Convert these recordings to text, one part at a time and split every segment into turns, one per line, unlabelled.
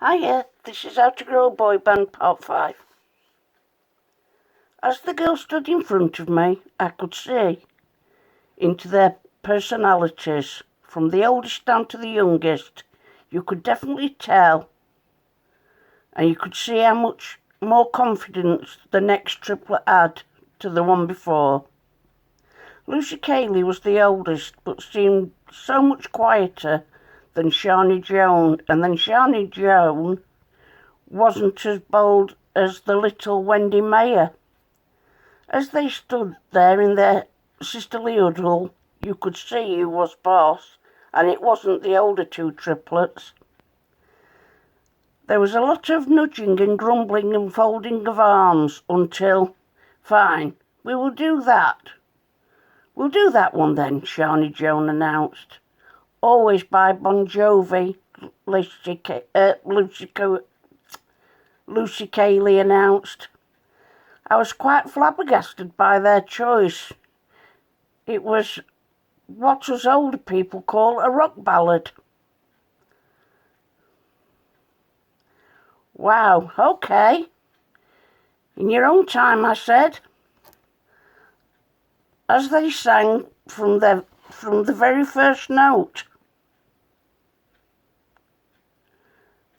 Hiya, this is How to Grow a Boy Band Part 5. As the girls stood in front of me, I could see into their personalities. From the oldest down to the youngest, you could definitely tell, and you could see how much more confidence the next triplet had to the one before. Lucy Cayley was the oldest, but seemed so much quieter than Shani Joan, and then Shani Joan wasn't as bold as the little Wendy Mayer. As they stood there in their sisterly huddle, you could see who was boss, and it wasn't the older two triplets. There was a lot of nudging and grumbling and folding of arms until, "Fine, we will do that. We'll do that one then," Shani Joan announced. "Always by Bon Jovi," Lucy Cayley announced. I was quite flabbergasted by their choice. It was what us older people call a rock ballad. "Wow, okay. In your own time," I said, as they sang from the very first note.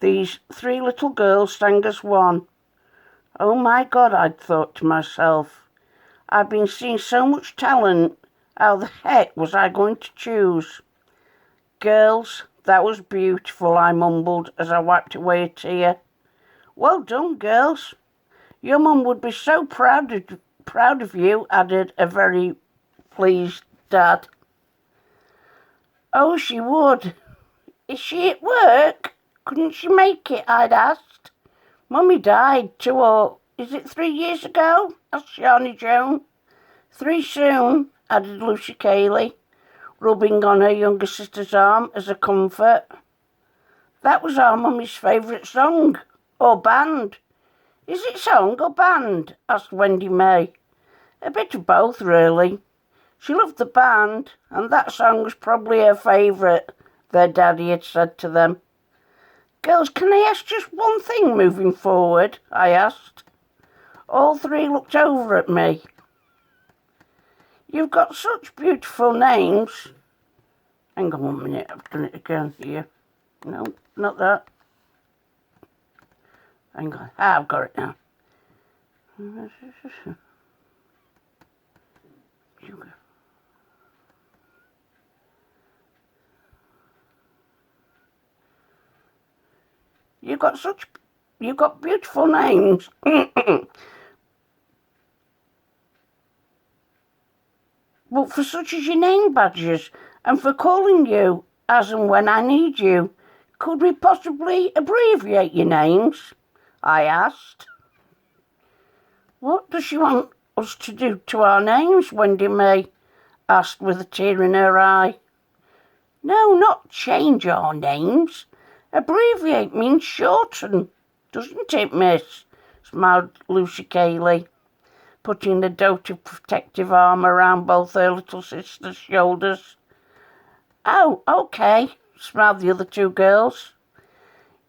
These three little girls sang as one. Oh my God, I'd thought to myself. I've been seeing so much talent. How the heck was I going to choose? "Girls, that was beautiful," I mumbled as I wiped away a tear. "Well done, girls. Your mum would be so proud of you," added a very pleased Dad. "Oh, she would. Is she at work? Couldn't she make it?" I'd asked. "Mummy died 3 years ago?" asked Shani Joan. "3 soon," added Lucy Cayley, rubbing on her younger sister's arm as a comfort. "That was our mummy's favourite song, or band." "Is it song or band?" asked Wendy May. "A bit of both, really. She loved the band, and that song was probably her favourite," their daddy had said to them. "Girls, can I ask just one thing moving forward?" I asked. All three looked over at me. "You've got such beautiful names." Hang on 1 minute, I've done it again here. No, not that. Hang on, I've got it now. You've got beautiful names. But for such as your name badges, and for calling you as and when I need you, could we possibly abbreviate your names?" I asked. "What does she want us to do to our names?" Wendy May asked with a tear in her eye. "No, not change our names. Abbreviate means shorten, doesn't it, miss?" smiled Lucy Cayley, putting a doted protective arm around both her little sister's shoulders. "Oh, okay," smiled the other two girls.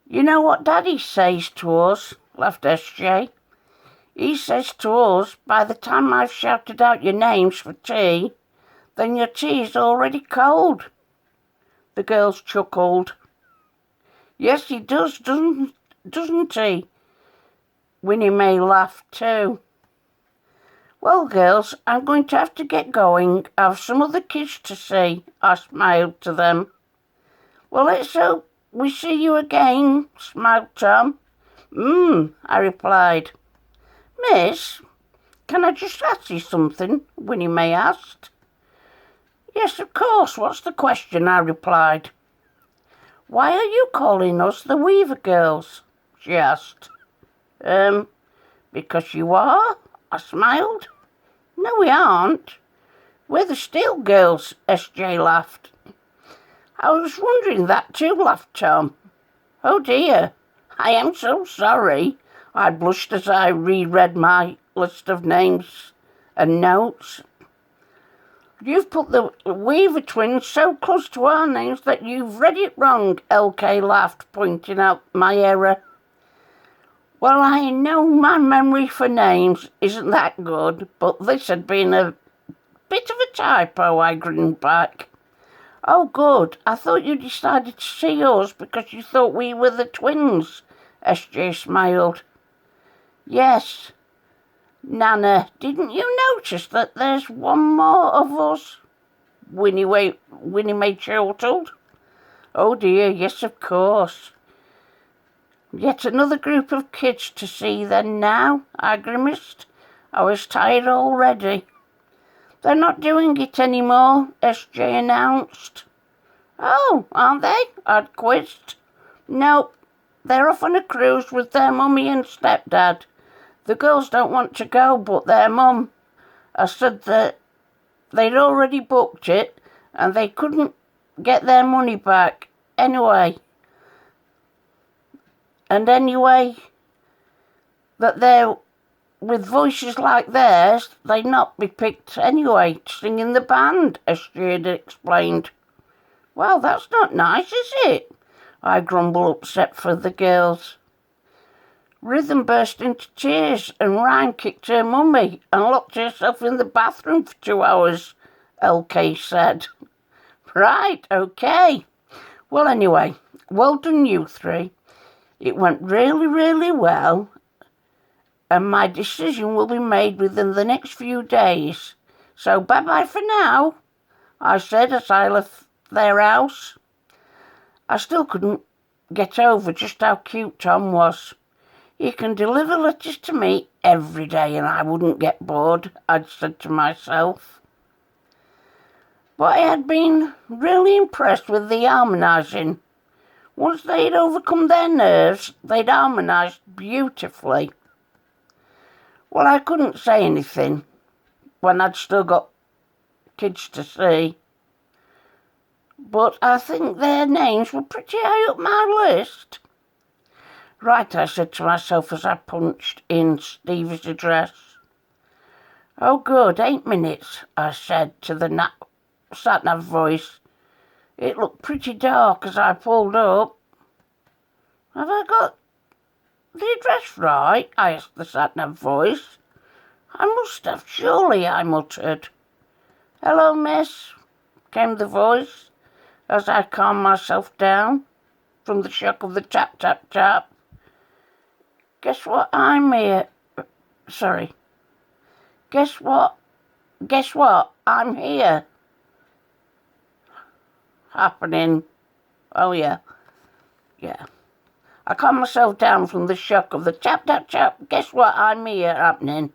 "You know what Daddy says to us?" laughed SJ. "He says to us, by the time I've shouted out your names for tea, then your tea is already cold." The girls chuckled. "Yes, he does, doesn't he?" Winnie May laughed too. "Well, girls, I'm going to have to get going. I've some other kids to see," I smiled to them. "Well, let's hope we see you again," smiled Tom. I replied. "Miss, can I just ask you something?" Winnie May asked. "Yes, of course. What's the question?" I replied. "Why are you calling us the Weaver Girls?" she asked. Because you are," I smiled. "No, we aren't. We're the Steel Girls," SJ laughed. "I was wondering that too," laughed Tom. "Oh dear, I am so sorry," I blushed as I reread my list of names and notes. You've put the Weaver twins so close to our names that you've read it wrong, LK laughed, pointing out my error. Well, I know my memory for names isn't that good, but this had been a bit of a typo, I grinned back. Oh, good. I thought you decided to see us because you thought we were the twins, SJ smiled. Yes. Nana, didn't you notice that there's one more of us? Winnie Mae chortled. Oh dear, yes, of course. Yet another group of kids to see then now, I grimaced. I was tired already. They're not doing it anymore, SJ announced. Oh, aren't they? I'd quizzed. Nope, they're off on a cruise with their mummy and stepdad. The girls don't want to go, but their mum. I said that they'd already booked it and they couldn't get their money back anyway. And anyway, that they're with voices like theirs, they'd not be picked anyway to sing in the band, as she had explained. Well, that's not nice, is it? I grumbled, upset for the girls. Rhythm burst into tears and Ryan kicked her mummy and locked herself in the bathroom for 2 hours, LK said. Right, okay. Well, anyway, well done you three. It went really, really well, and my decision will be made within the next few days. So bye-bye for now, I said as I left their house. I still couldn't get over just how cute Tom was. He can deliver letters to me every day and I wouldn't get bored, I'd said to myself. But I had been really impressed with the harmonising. Once they'd overcome their nerves, they'd harmonised beautifully. Well, I couldn't say anything when I'd still got kids to see. But I think their names were pretty high up my list. Right, I said to myself as I punched in Stevie's address. Oh, good, 8 minutes, I said to the sat-nav voice. It looked pretty dark as I pulled up. Have I got the address right? I asked the sat-nav voice. I must have, surely, I muttered. Hello, miss, came the voice, as I calmed myself down from the shock of the tap, tap, tap. Guess what? I'm here. Sorry. Guess what? Guess what? I'm here. Happening. Oh, yeah. Yeah. I calmed myself down from the shock of the tap, tap, tap. Guess what? I'm here happening.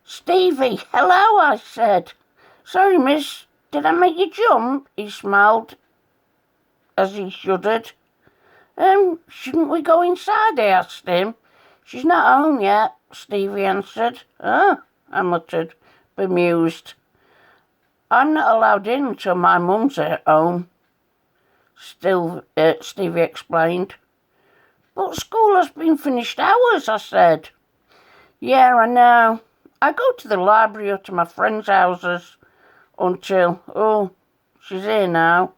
Stevie, hello, I said. Sorry, miss. Did I make you jump? He smiled as he shuddered. Shouldn't we go inside? I asked him. She's not home yet, Stevie answered. Oh, I muttered, bemused. I'm not allowed in until my mum's at home, Stevie explained. But school has been finished hours, I said. Yeah, I know. I go to the library or to my friends' houses until... Oh, she's here now,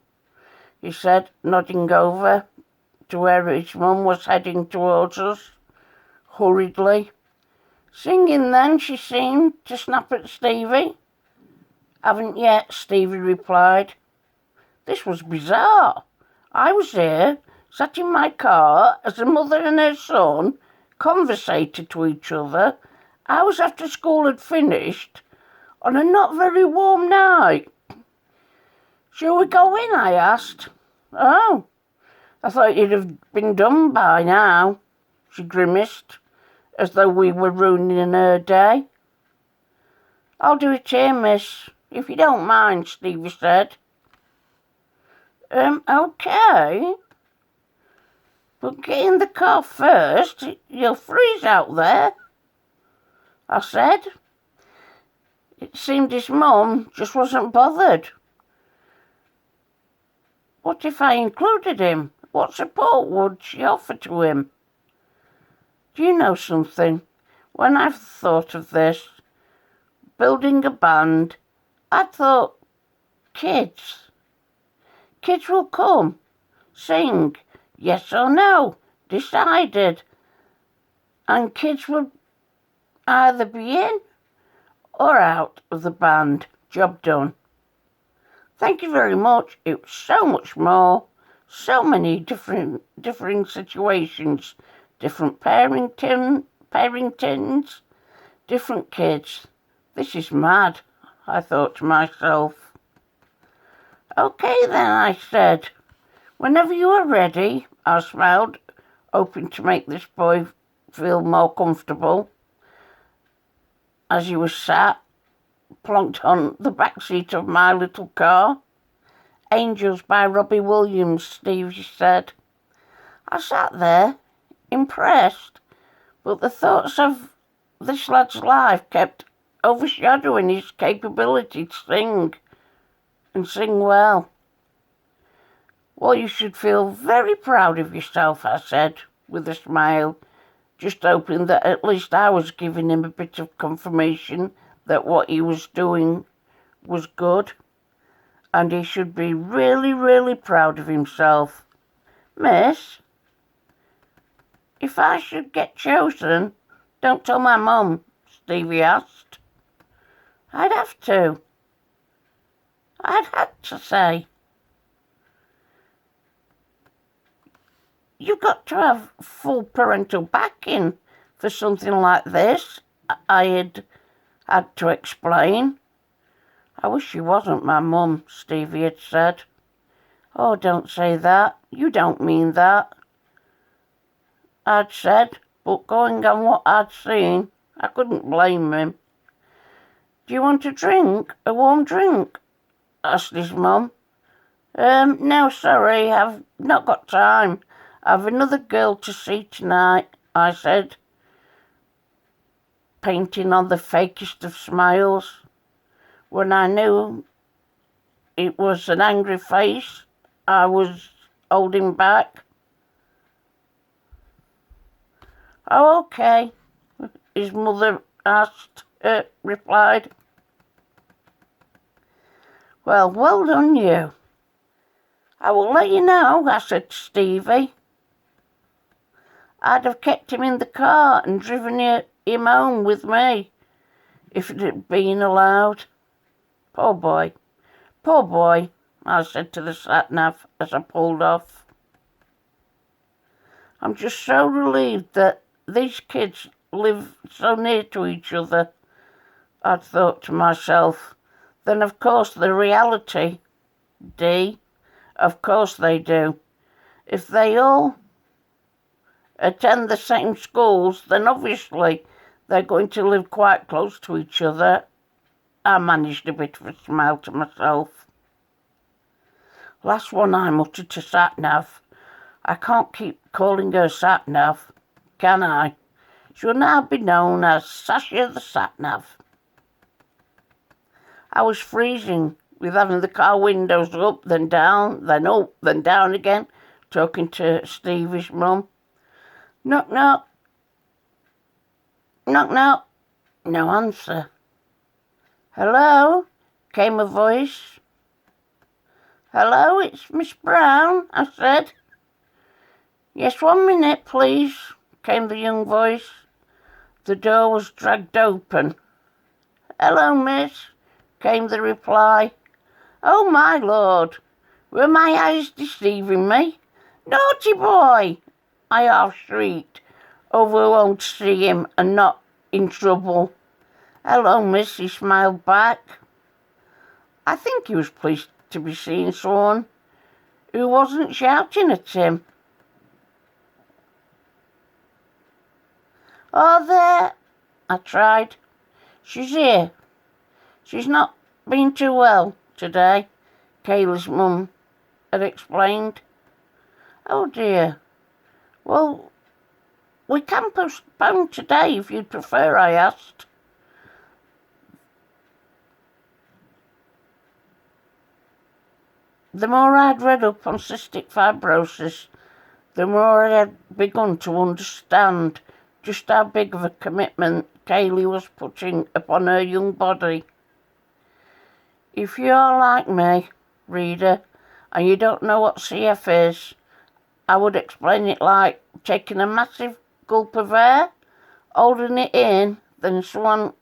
he said, nodding over to where his mum was heading towards us, hurriedly. Singing then, she seemed to snap at Stevie. Haven't yet, Stevie replied. This was bizarre. I was here, sat in my car, as a mother and her son conversated to each other hours after school had finished on a not very warm night. Shall we go in? I asked. Oh, I thought you'd have been done by now, she grimaced, as though we were ruining her day. I'll do it here, miss, if you don't mind, Stevie said. Okay. But get in the car first, you'll freeze out there, I said. It seemed his mum just wasn't bothered. What if I included him? What support would she offer to him? Do you know something? When I've thought of this, building a band I thought, kids will come, sing, yes or no, decided, and kids would either be in or out of the band. Job done. Thank you very much. It was so much more. So many differing situations, different parenting, different kids. This is mad, I thought to myself. Okay then, I said. Whenever you are ready, I smiled, hoping to make this boy feel more comfortable as he was sat, plonked on the back seat of my little car. Angels by Robbie Williams, Stevie said. I sat there, impressed, but the thoughts of this lad's life kept overshadowing his capability to sing, and sing well. Well, you should feel very proud of yourself, I said, with a smile, just hoping that at least I was giving him a bit of confirmation that what he was doing was good, and he should be really, really proud of himself. Miss, if I should get chosen, don't tell my mum, Stevie asked. I'd have to. I'd had to say. You've got to have full parental backing for something like this, I had to explain. I wish she wasn't my mum, Stevie had said. Oh, don't say that. You don't mean that, I'd said, but going on what I'd seen, I couldn't blame him. Do you want a drink? A warm drink? Asked his mum. No, sorry, I've not got time. I've another girl to see tonight, I said, painting on the fakest of smiles. When I knew it was an angry face, I was holding back. Oh, okay, his mother replied. Well done you. I will let you know, I said to Stevie. I'd have kept him in the car and driven him home with me if it had been allowed. Poor boy, I said to the sat-nav as I pulled off. I'm just so relieved that these kids live so near to each other, I'd thought to myself. Then, of course, the reality, Dee, of course they do. If they all attend the same schools, then obviously they're going to live quite close to each other. I managed a bit of a smile to myself. Last one, I muttered to Sat-Nav. I can't keep calling her Sat-Nav, can I? She'll now be known as Sasha the Sat-Nav. I was freezing with having the car windows up, then down, then up, then down again, talking to Stevie's mum. Knock, knock. Knock, knock. No answer. Hello? Came a voice. Hello, it's Miss Brown, I said. Yes, 1 minute, please, came the young voice. The door was dragged open. Hello, miss, came the reply. Oh, my lord, were my eyes deceiving me? Naughty boy, I half shrieked, overwhelmed to see him and not in trouble. Hello, miss, he smiled back. I think he was pleased to be seeing someone who wasn't shouting at him. Oh, there, I tried. She's here. She's not been too well today, Kayla's mum had explained. Oh, dear. Well, we can postpone today if you'd prefer, I asked. The more I'd read up on cystic fibrosis, the more I had begun to understand just how big of a commitment Kaylee was putting upon her young body. If you're like me, reader, and you don't know what CF is, I would explain it like taking a massive gulp of air, holding it in, then someone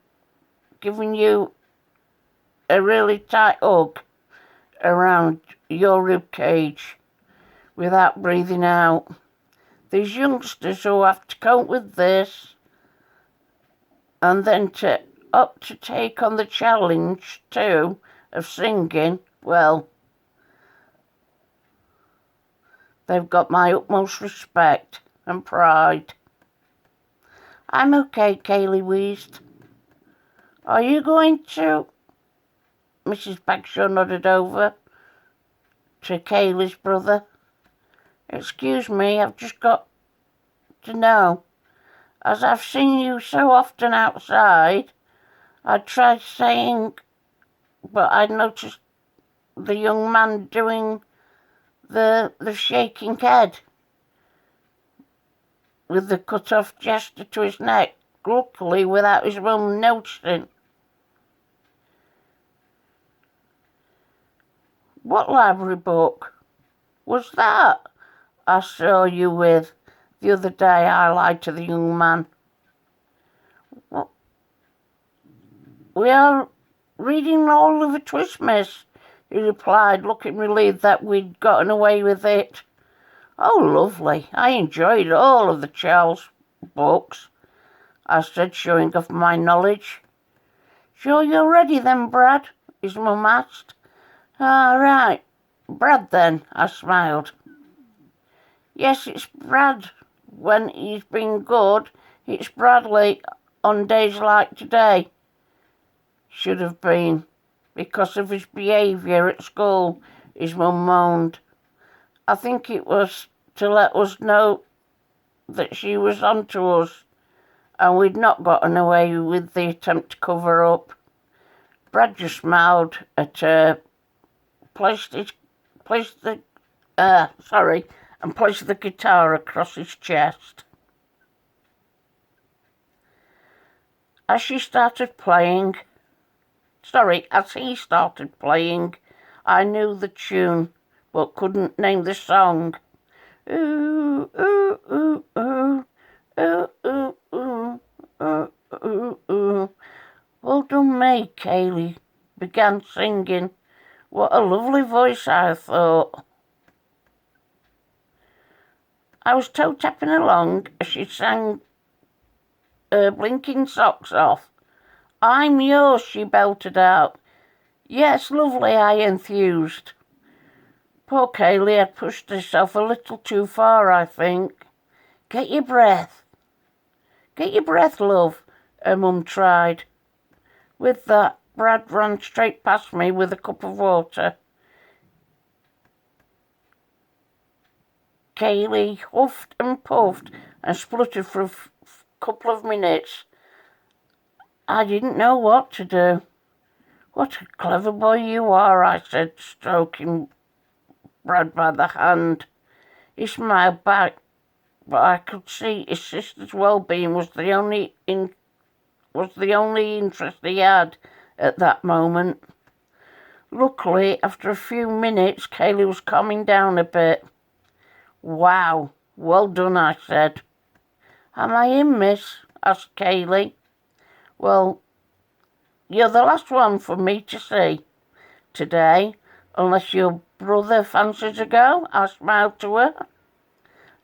giving you a really tight hug around your rib cage without breathing out. These youngsters who have to cope with this and then to take on the challenge too of singing, well, they've got my utmost respect and pride. I'm okay, Kaylee wheezed. Are you going to? Mrs. Bagshaw nodded over to Kaylee's brother. Excuse me, I've just got to know. As I've seen you so often outside, I tried saying, but I noticed the young man doing the shaking head with the cut-off gesture to his neck, luckily without his mum noticing. What library book was that I saw you with the other day? I lied to the young man. What? We are reading Oliver Twist, miss, he replied, looking relieved that we'd gotten away with it. Oh, lovely. I enjoyed all of the Charles books, I said, showing off my knowledge. Sure you're ready then, Brad? His mum asked. Right. Brad then, I smiled. Yes, it's Brad. When he's been good, it's Bradley on days like today. Should have been, because of his behaviour at school, his mum moaned. I think it was to let us know that she was on to us and we'd not gotten away with the attempt to cover up. Brad just smiled at her, placed the guitar across his chest. As he started playing, I knew the tune, but couldn't name the song. Ooh, ooh, ooh, ooh, ooh, ooh, ooh, ooh, ooh, ooh. Well done, me, Kaylee began singing. What a lovely voice, I thought. I was toe-tapping along as she sang her blinking socks off. I'm yours, she belted out. Yes, lovely, I enthused. Poor Kaylee had pushed herself a little too far, I think. Get your breath. Get your breath, love, her mum tried. With that, Brad ran straight past me with a cup of water. Kaylee huffed and puffed and spluttered for a couple of minutes. I didn't know what to do. What a clever boy you are, I said, stroking Brad by the hand. He smiled back, but I could see his sister's well-being was the only interest he had at that moment. Luckily, after a few minutes, Kaylee was calming down a bit. Wow, well done, I said. Am I in, miss? Asked Kaylee. Well, you're the last one for me to see today, unless your brother fancies a go, I smiled to her.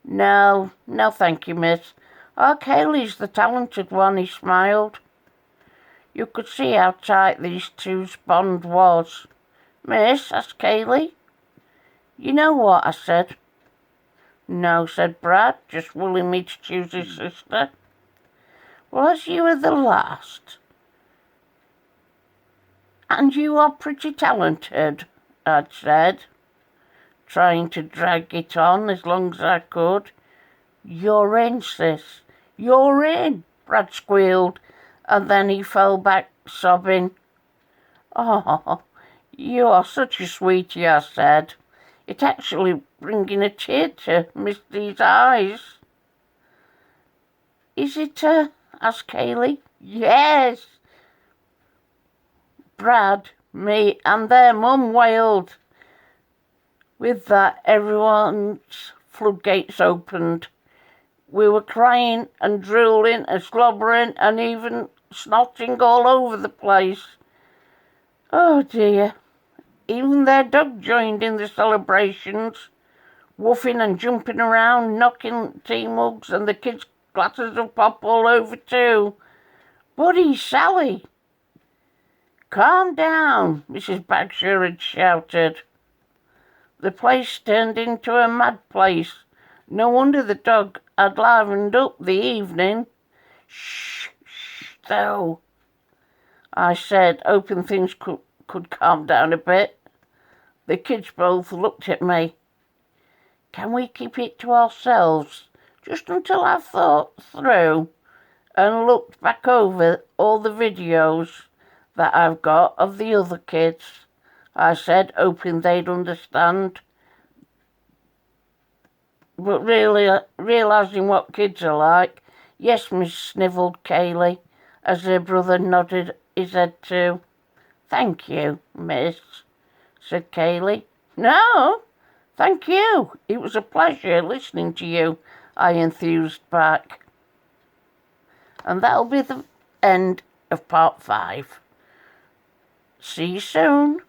No, thank you, miss. Oh, Kaylee's the talented one, he smiled. You could see how tight these two's bond was. Miss, asked Kaylee. You know what, I said. No, said Brad, just willing me to choose his sister. Well, as you are the last, and you are pretty talented, I'd said, trying to drag it on as long as I could. You're in, sis. You're in, Brad squealed, and then he fell back sobbing. Oh, you are such a sweetie, I said. It's actually bringing a tear to Misty's eyes. Is it, asked Kaylee. Yes. Brad Me and their mum wailed. With that, everyone's floodgates opened. We were crying and drooling and slobbering and even snotting all over the place. Oh dear. Even their dog joined in the celebrations, woofing and jumping around, knocking tea mugs and the kids' glasses of pop all over too. Buddy, Sally! Calm down, Mrs. Bagshire had shouted. The place turned into a mad place. No wonder the dog had livened up the evening. Shh, though, I said, hoping things could calm down a bit. The kids both looked at me. Can we keep it to ourselves just until I've thought through and looked back over all the videos that I've got of the other kids? I said, hoping they'd understand. But really, realising what kids are like, yes, miss, snivelled Kaylee, as her brother nodded his head too. Thank you, miss, said Kaylee. No, thank you. It was a pleasure listening to you, I enthused back. And that'll be the end of part 5. See you soon.